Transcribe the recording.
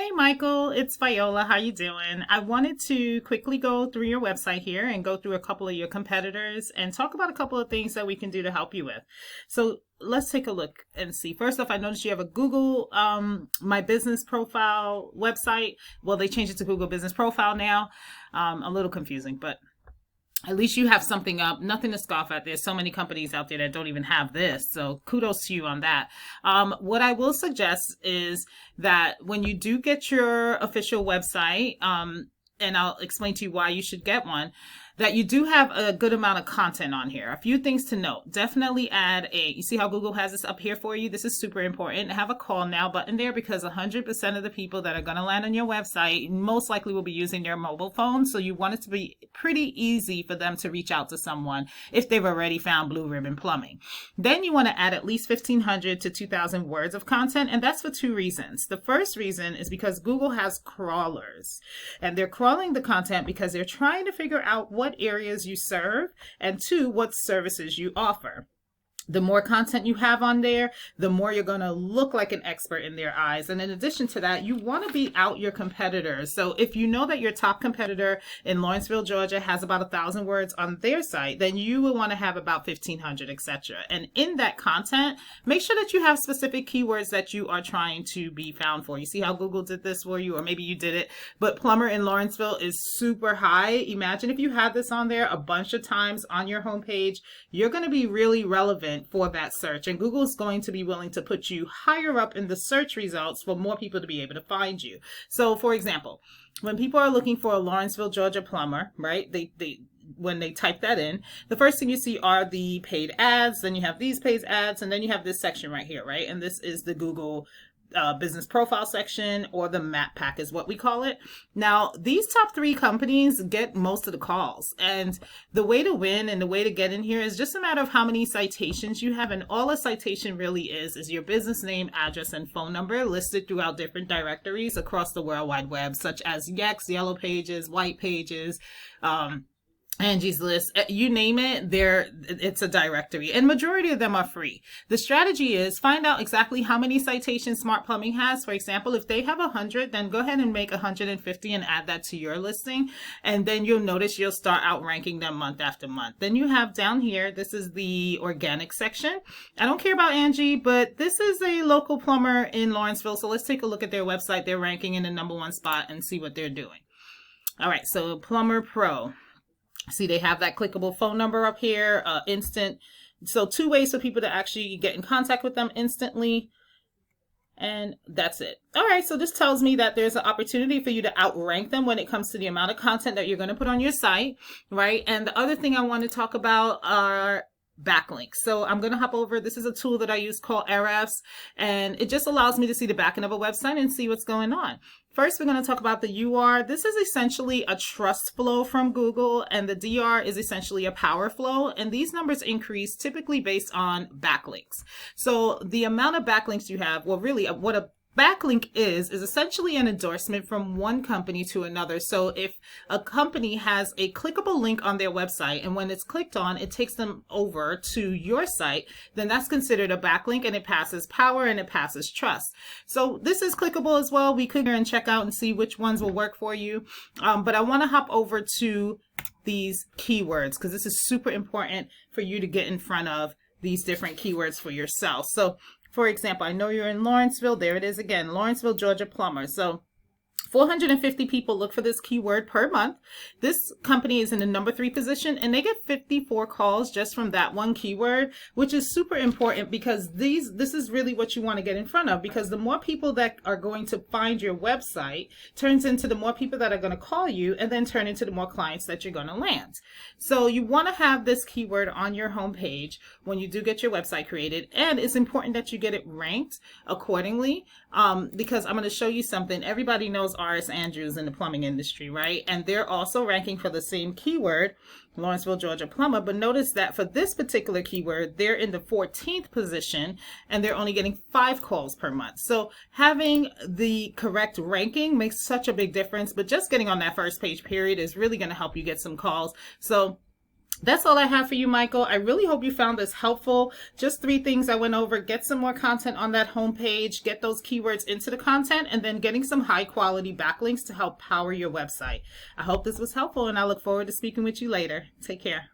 Hey Michael, it's Viola. How you doing? I wanted to quickly go through your website here and go through a couple of your competitors and talk about a couple of things that we can do to help you with. So let's take a look and see. First off, I noticed you have a Google My Business Profile website. Well, they changed it to Google Business Profile now. A little confusing, but at least you have something up. Nothing to scoff at. There's so many companies out there that don't even have this. So kudos to you on that. What I will suggest is that when you do get your official website, and I'll explain to you why you should get one, that you do have a good amount of content on here. A few things to note. Definitely add you see how Google has this up here for you? This is super important. Have a call now button there because 100% of the people that are going to land on your website most likely will be using their mobile phone. So you want it to be pretty easy for them to reach out to someone if they've already found Blue Ribbon Plumbing. Then you want to add at least 1,500 to 2,000 words of content. And that's for two reasons. The first reason is because Google has crawlers and they're crawling the content because they're trying to figure out what areas you serve, and two, what services you offer. The more content you have on there, the more you're going to look like an expert in their eyes. And in addition to that, you want to be out your competitors. So if you know that your top competitor in Lawrenceville, Georgia has about 1,000 words on their site, then you will want to have about 1,500, etc. And in that content, make sure that you have specific keywords that you are trying to be found for. You see how Google did this for you, or maybe you did it, but Plumber in Lawrenceville is super high. Imagine if you had this on there a bunch of times on your homepage, you're going to be really relevant for that search, and Google is going to be willing to put you higher up in the search results for more people to be able to find you. So for example, when people are looking for a Lawrenceville, Georgia plumber, right, when they type that in, the first thing you see are the paid ads, then you have these paid ads, and then you have this section right here, right? And this is the Google business profile section, or the map pack is what we call it. Now, these top three companies get most of the calls, and the way to win and the way to get in here is just a matter of how many citations you have. And all a citation really is your business name, address, and phone number listed throughout different directories across the World Wide Web, such as Yext, Yellow Pages, White Pages, Angie's List, you name it, it's a directory, and majority of them are free. The strategy is find out exactly how many citations Smart Plumbing has. For example, if they have 100, then go ahead and make 150 and add that to your listing, and then you'll notice you'll start outranking them month after month. Then you have down here, this is the organic section. I don't care about Angie, but this is a local plumber in Lawrenceville, so let's take a look at their website. They're ranking in the #1 spot and see what they're doing. All right, so Plumber Pro. See, they have that clickable phone number up here, instant. So 2 ways for people to actually get in contact with them instantly. And that's it. All right, so this tells me that there's an opportunity for you to outrank them when it comes to the amount of content that you're going to put on your site, right? And the other thing I want to talk about are backlinks. So I'm going to hop over. This is a tool that I use called Ahrefs, and it just allows me to see the backend of a website and see what's going on. First, we're going to talk about the UR. This is essentially a trust flow from Google, and the DR is essentially a power flow. And these numbers increase typically based on backlinks. So the amount of backlinks you have, well, really what a backlink is essentially an endorsement from one company to another. So if a company has a clickable link on their website, and when it's clicked on, it takes them over to your site, then that's considered a backlink, and it passes power and it passes trust. So this is clickable as well. We could go and check out and see which ones will work for you. But I want to hop over to these keywords because this is super important for you to get in front of these different keywords for yourself. So for example, I know you're in Lawrenceville. There it is again, Lawrenceville, Georgia plumber. So 450 people look for this keyword per month. This company is in the #3 position, and they get 54 calls just from that one keyword, which is super important because this is really what you want to get in front of, because the more people that are going to find your website turns into the more people that are going to call you, and then turn into the more clients that you're going to land. So you want to have this keyword on your homepage when you do get your website created, and it's important that you get it ranked accordingly, because I'm going to show you something. Everybody knows R.S. Andrews in the plumbing industry, right? And they're also ranking for the same keyword, Lawrenceville, Georgia plumber. But notice that for this particular keyword, they're in the 14th position, and they're only getting 5 calls per month. So having the correct ranking makes such a big difference, but just getting on that first page period is really going to help you get some calls. So That's all I have for you, Michael. I really hope you found this helpful. Just 3 things I went over. Get some more content on that homepage, get those keywords into the content, and then getting some high quality backlinks to help power your website. I hope this was helpful, and I look forward to speaking with you later. Take care.